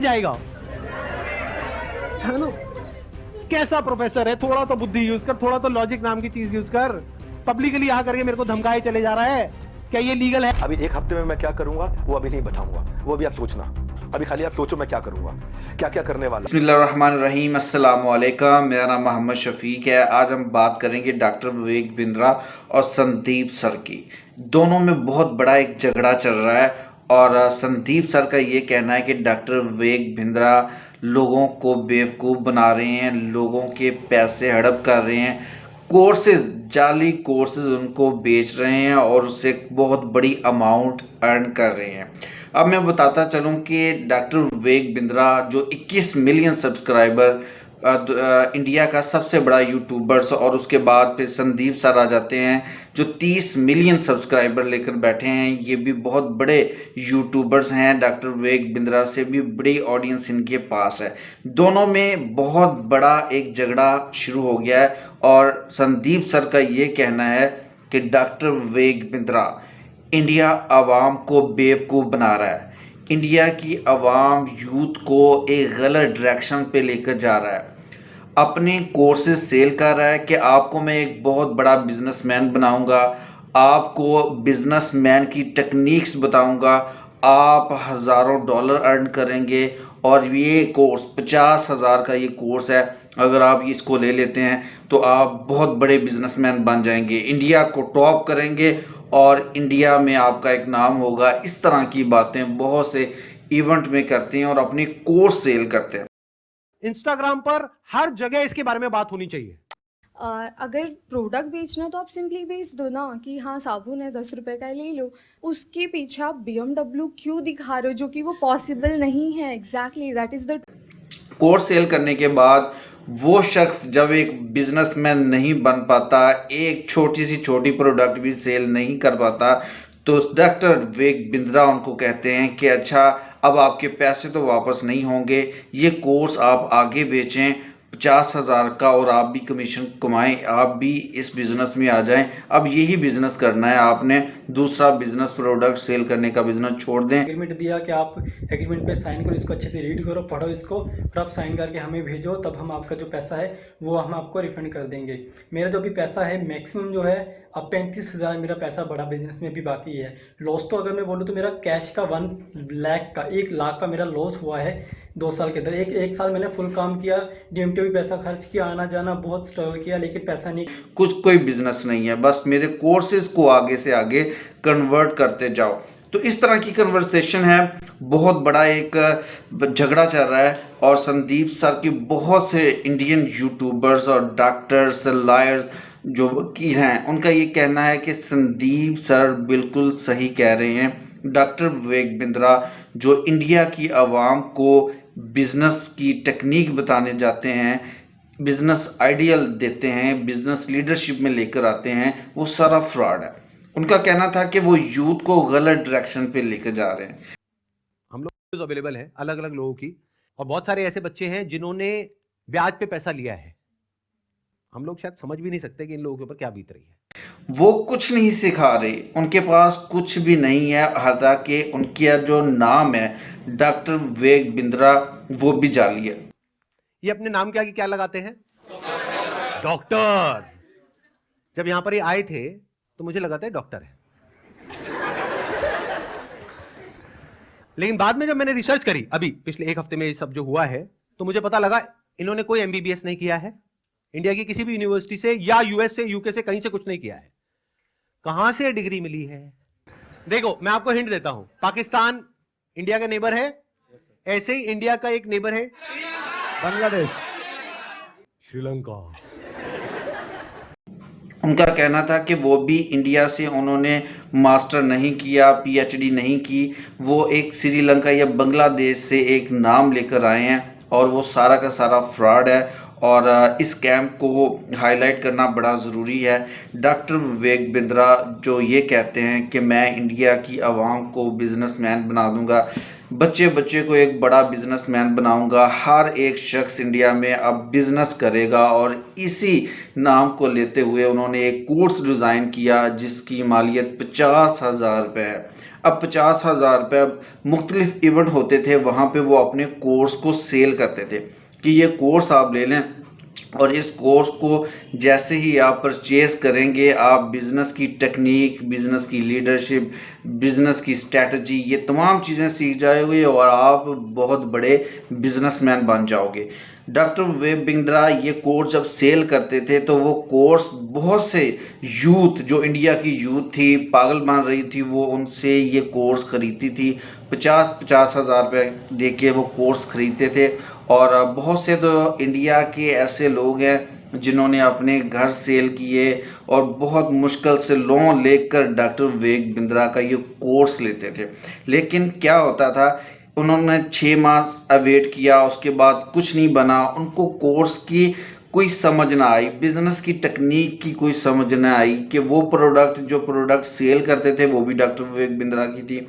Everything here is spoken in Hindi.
जाएगा, है ना? कैसा प्रोफेसर है? थोड़ा तो बुद्धि यूज कर, थोड़ा तो लॉजिक नाम की चीज यूज कर। पब्लिकली आ करके मेरे को धमकाए चले जा रहा है, क्या ये लीगल है? अभी एक हफ्ते में मैं क्या करूंगा वो अभी नहीं बताऊंगा, वो अभी आप सोचना। अभी खाली आप सोचो मैं क्या करूंगा, क्या क्या करने वाला। बिस्मिल्लाहिर्रहमानिर्रहीम, अस्सलाम वालेकुम। मेरा नाम मोहम्मद शफीक है। आज हम बात करेंगे डॉक्टर विवेक बिंद्रा और संदीप सर की। दोनों में बहुत बड़ा एक झगड़ा चल रहा है और संदीप सर का ये कहना है कि डॉक्टर विवेक बिंद्रा लोगों को बेवकूफ़ बना रहे हैं, लोगों के पैसे हड़प कर रहे हैं, कोर्सेज जाली कोर्सेज उनको बेच रहे हैं और उससे बहुत बड़ी अमाउंट अर्न कर रहे हैं। अब मैं बताता चलूं कि डॉक्टर विवेक बिंद्रा जो 21 मिलियन सब्सक्राइबर इंडिया का सबसे बड़ा यूट्यूबर्स, और उसके बाद फिर संदीप सर आ जाते हैं जो 30 मिलियन सब्सक्राइबर लेकर बैठे हैं। ये भी बहुत बड़े यूट्यूबर्स हैं, डॉक्टर विवेक बिंद्रा से भी बड़ी ऑडियंस इनके पास है। दोनों में बहुत बड़ा एक झगड़ा शुरू हो गया है और संदीप सर का ये कहना है कि डॉक्टर विवेक बिंद्रा इंडिया आवाम को बेवकूफ़ बना रहा है, इंडिया की आवाम यूथ को एक गलत डायरेक्शन पे लेकर जा रहा है, अपने कोर्सेज सेल कर रहा है कि आपको मैं एक बहुत बड़ा बिजनेसमैन बनाऊंगा, आपको बिजनेसमैन की टेक्निक्स बताऊंगा, आप हज़ारों डॉलर अर्न करेंगे और ये कोर्स 50,000 का ये कोर्स है। अगर आप इसको ले लेते हैं तो आप बहुत बड़े बिजनेसमैन बन जाएंगे, इंडिया को टॉप करेंगे और इंडिया में आपका एक नाम होगा। इस तरह की बातें बहुत से इवेंट में करते हैं और अपनी कोर्स सेल करते हैं। इंस्टाग्राम पर हर जगह इसके बारे में बात होनी चाहिए। अगर प्रोडक्ट बेचना है तो आप सिंपली बेच दो ना कि हाँ साबुन है 10 रुपए का ले लो। उसके पीछे आप BMW क्यों दिखा रहे हो जो कि वो पॉसिबल नहीं है। Exactly that is the course sell करने के बाद वो शख्स जब एक बिजनेसमैन नहीं बन पाता, एक छोटी सी छोटी प्रोडक्ट भी सेल नहीं कर पाता, तो डॉक्टर विवेक बिंद्रा उनको कहते हैं कि अच्छा अब आपके पैसे तो वापस नहीं होंगे, ये कोर्स आप आगे बेचें 50,000 का और आप भी कमीशन कमाएं, आप भी इस बिज़नेस में आ जाएं। अब यही बिज़नेस करना है आपने, दूसरा बिज़नेस प्रोडक्ट सेल करने का बिज़नेस छोड़ दें। एग्रीमेंट दिया कि आप एग्रीमेंट पे साइन करो, इसको अच्छे से रीड करो, पढ़ो इसको, फिर आप साइन करके हमें भेजो, तब हम आपका जो पैसा है वो हम आपको रिफंड कर देंगे। मेरा जो भी पैसा है मैक्सिमम जो है अब 35,000 मेरा पैसा बड़ा बिजनेस में भी बाकी है। लॉस तो अगर मैं बोलूँ तो मेरा कैश का 1 लाख का मेरा लॉस हुआ है 2 साल के अंदर। एक साल मैंने फुल काम किया, DMT भी पैसा खर्च किया, आना जाना बहुत स्ट्रगल किया, लेकिन पैसा नहीं। कुछ कोई बिजनेस नहीं है, बस मेरे कोर्सेज को आगे से आगे कन्वर्ट करते जाओ। तो इस तरह की कन्वर्सेशन है, बहुत बड़ा एक झगड़ा चल रहा है और संदीप सर की बहुत से इंडियन यूट्यूबर्स और डॉक्टर्स लायर्स जो वकील हैं, उनका ये कहना है कि संदीप सर बिल्कुल सही कह रहे हैं। डॉक्टर विवेक बिंद्रा जो इंडिया की आवाम को बिजनेस की टेक्निक बताने जाते हैं, बिजनेस आइडियल देते हैं, बिजनेस लीडरशिप में लेकर आते हैं, वो सारा फ्रॉड है। उनका कहना था कि वो यूथ को गलत डायरेक्शन पे लेकर जा रहे हैं। हम लोग अवेलेबल है अलग अलग लोगों की, और बहुत सारे ऐसे बच्चे हैं जिन्होंने ब्याज पे पैसा लिया है। हम लोग शायद समझ भी नहीं सकते कि इन लोगों के ऊपर क्या बीत रही है। वो कुछ नहीं सिखा रहे, उनके पास कुछ भी नहीं है, हालांकि उनका जो नाम है डॉक्टर विवेक बिंद्रा वो भी जाली है। ये अपने नाम के आगे क्या लगाते हैं? डॉक्टर। जब यहां पर ये आए थे तो मुझे लगा था डॉक्टर है, लेकिन बाद में जब मैंने रिसर्च करी अभी पिछले एक हफ्ते में ये सब जो हुआ है, तो मुझे पता लगा इन्होंने कोई MBBS नहीं किया है, इंडिया की किसी भी यूनिवर्सिटी से या US से UK से कहीं से कुछ नहीं किया है। कहां से डिग्री मिली है? देखो मैं आपको हिंट देता हूं, पाकिस्तान इंडिया का नेबर है, ऐसे ही इंडिया का एक नेबर है बांग्लादेश, श्रीलंका। उनका कहना था कि वो भी इंडिया से उन्होंने मास्टर नहीं किया, PhD नहीं की, वो एक श्रीलंका या बांग्लादेश से एक नाम लेकर आए हैं और वो सारा का सारा फ्रॉड है और इस कैंप को हाईलाइट करना बड़ा ज़रूरी है। डॉक्टर विवेक बिंद्रा जो ये कहते हैं कि मैं इंडिया की आवाम को बिजनेसमैन बना दूंगा, बच्चे बच्चे को एक बड़ा बिजनेसमैन बनाऊंगा, हर एक शख्स इंडिया में अब बिजनेस करेगा। और इसी नाम को लेते हुए उन्होंने एक कोर्स डिज़ाइन किया जिसकी मालियत 50,000 रुपये है। अब 50,000 रुपये मुख्तलिफ इवेंट होते थे, वहाँ पे वो अपने कोर्स को सेल करते थे कि ये कोर्स आप ले लें और इस कोर्स को जैसे ही आप परचेज़ करेंगे, आप बिज़नेस की टेक्निक, बिज़नेस की लीडरशिप, बिज़नेस की स्ट्रैटेजी, ये तमाम चीज़ें सीख जाओगे और आप बहुत बड़े बिज़नेसमैन बन जाओगे। डॉक्टर विवेक बिंद्रा ये कोर्स जब सेल करते थे तो वो कोर्स बहुत से यूथ, जो इंडिया की यूथ थी, पागल बन रही थी, वो उनसे ये कोर्स ख़रीदती थी। 50,000 रुपये दे के वो कोर्स ख़रीदते थे। और बहुत से तो इंडिया के ऐसे लोग हैं जिन्होंने अपने घर सेल किए और बहुत मुश्किल से लोन लेकर डॉक्टर विवेक बिंद्रा का ये कोर्स लेते थे। लेकिन क्या होता था, उन्होंने 6 माह वेट किया, उसके बाद कुछ नहीं बना, उनको कोर्स की कोई समझ ना आई, बिज़नेस की टेक्निक की कोई समझ ना आई कि वो प्रोडक्ट जो प्रोडक्ट सेल करते थे वो भी डॉक्टर विवेक बिंद्रा की थी।